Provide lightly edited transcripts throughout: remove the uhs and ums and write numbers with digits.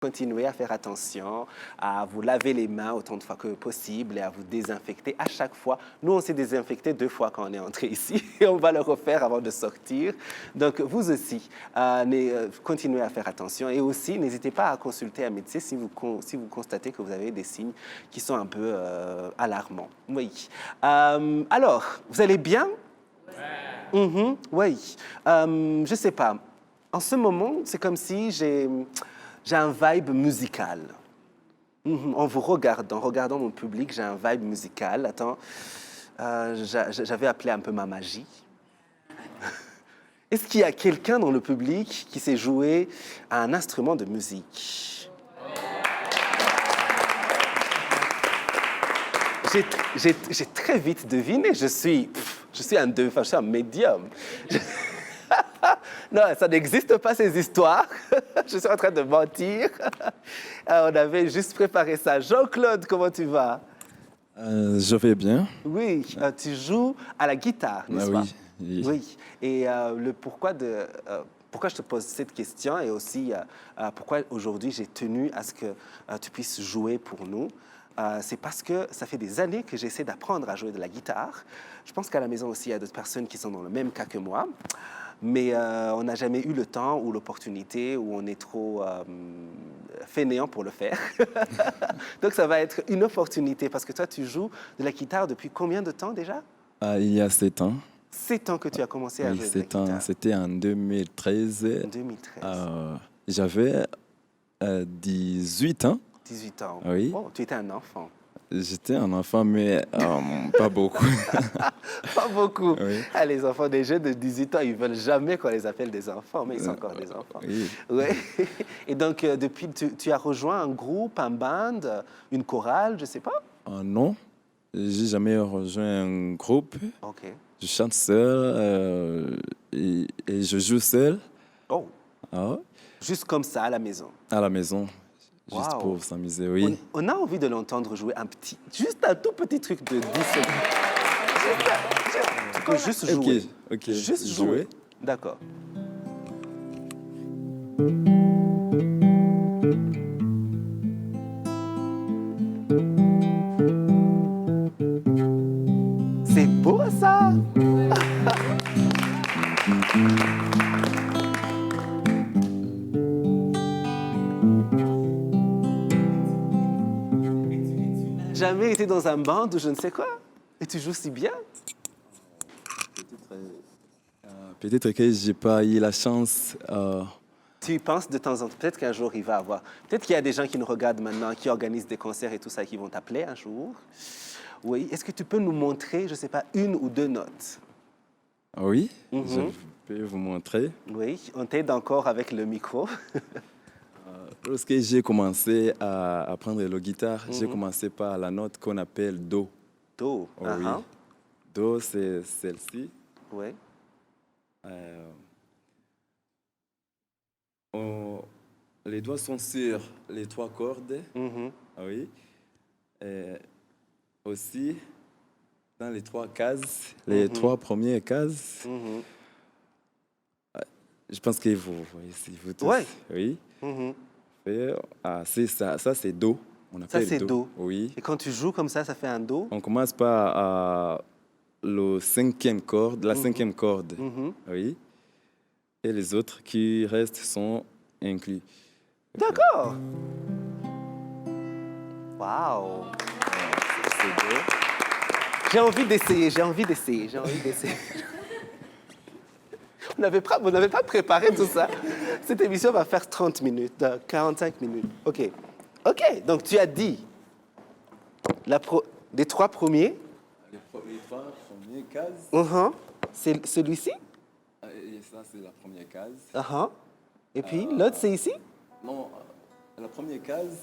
Continuez à faire attention, à vous laver les mains autant de fois que possible et à vous désinfecter à chaque fois. Nous, on s'est désinfecté 2 fois quand on est entré ici et on va le refaire avant de sortir. Donc, vous aussi, continuez à faire attention et aussi, n'hésitez pas à consulter un médecin si vous constatez que vous avez des signes qui sont un peu alarmants. Oui. Alors, vous allez bien? Oui. Je ne sais pas. En ce moment, c'est comme si j'ai un vibe musical. En vous regardant, en regardant mon public, j'ai un vibe musical. Attends, j'avais appelé un peu ma magie. Est-ce qu'il y a quelqu'un dans le public qui sait jouer à un instrument de musique? J'ai très vite deviné. Je suis un médium. Non, ça n'existe pas, ces histoires. Je suis en train de mentir. On avait juste préparé ça. Jean-Claude, comment tu vas? Je vais bien. Oui, tu joues à la guitare, n'est-ce pas? Oui. Oui. Et pourquoi je te pose cette question et aussi pourquoi aujourd'hui j'ai tenu à ce que tu puisses jouer pour nous, c'est parce que ça fait des années que j'essaie d'apprendre à jouer de la guitare. Je pense qu'à la maison aussi, il y a d'autres personnes qui sont dans le même cas que moi. Mais on n'a jamais eu le temps ou l'opportunité ou on est trop fainéant pour le faire. Donc ça va être une opportunité parce que toi, tu joues de la guitare depuis combien de temps déjà? Il y a 7 ans. 7 ans que tu as commencé à jouer de la 7 ans. guitare. C'était en 2013. 2013. J'avais 18 ans. 18 ans. Oui. Oh, tu étais un enfant. J'étais un enfant, mais pas beaucoup. Pas beaucoup. Oui. Ah, les enfants des jeunes de 18 ans, ils ne veulent jamais qu'on les appelle des enfants, mais ils sont encore des enfants. Oui. Ouais. Et donc, depuis, tu as rejoint un groupe, un band, une chorale, je ne sais pas? Non, j'ai jamais rejoint un groupe. OK. Je chante seul et je joue seul. Oh, Ah, juste comme ça, à la maison. à la maison, juste Wow. pour s'amuser, oui. On a envie de l'entendre jouer juste un tout petit truc de 10 secondes. Tu peux juste jouer. Ok. Juste jouer. D'accord. C'est beau ça. Jamais été dans un band ou je ne sais quoi. Et tu joues si bien. Peut-être que j'ai pas eu la chance. Tu y penses de temps en temps. Peut-être qu'un jour il va avoir. Peut-être qu'il y a des gens qui nous regardent maintenant, qui organisent des concerts et tout ça, qui vont t'appeler un jour. Oui. Est-ce que tu peux nous montrer, je ne sais pas, 1 ou 2 notes? Oui, je peux vous montrer. Oui. On t'aide encore avec le micro. Lorsque j'ai commencé à apprendre la guitare, j'ai commencé par la note qu'on appelle Do. Do. Oh, oui. Do, c'est celle-ci. Oui. Les doigts sont sur les 3 cordes. Ah oui. Aussi, dans les 3 cases, les 3 premières cases, je pense que vous voyez ici, vous tous. Ouais. Oui. C'est ça, c'est Do. On appelle Ça, c'est Do. Oui. Et quand tu joues comme ça fait un Do? On commence par le 5e corde, la 5e corde. Oui. Et les autres qui restent sont inclus. D'accord. Waouh. C'est Do. J'ai envie d'essayer. On n'avait pas préparé tout ça. Cette émission va faire 30 minutes, 45 minutes. OK. OK, donc tu as dit des 3 premiers. Les 3 premières cases. C'est celui-ci. Et ça, c'est la première case. Et puis, l'autre, c'est ici. Non, la première case,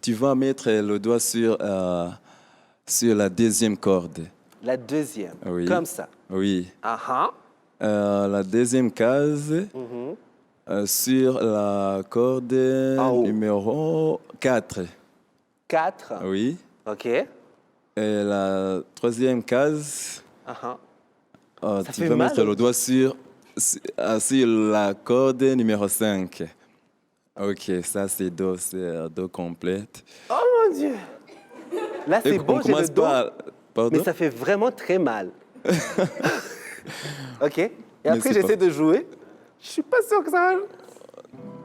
tu vas mettre le doigt sur la 2e corde. La 2e, Oui. comme ça. Oui. La 2e case, sur la corde numéro 4. 4. Oui. OK. Et la 3e case, tu vas mettre le doigt sur la corde numéro 5. Ok, ça c'est Do, c'est Do complète. Oh mon Dieu! Là, Et c'est on bon, j'ai le commence Do, par... Pardon? mais ça fait vraiment très mal. OK? Et après, c'est j'essaie pas- de jouer. Je suis pas sûr que ça va.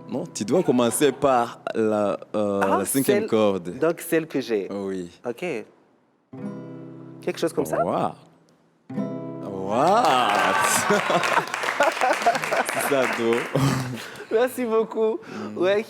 Non, tu dois commencer par la cinquième celle- corde. Donc, celle que j'ai. Oui. OK. Quelque chose comme ça? Waouh! Waouh! C'est ça, Do. Merci beaucoup. Ouais,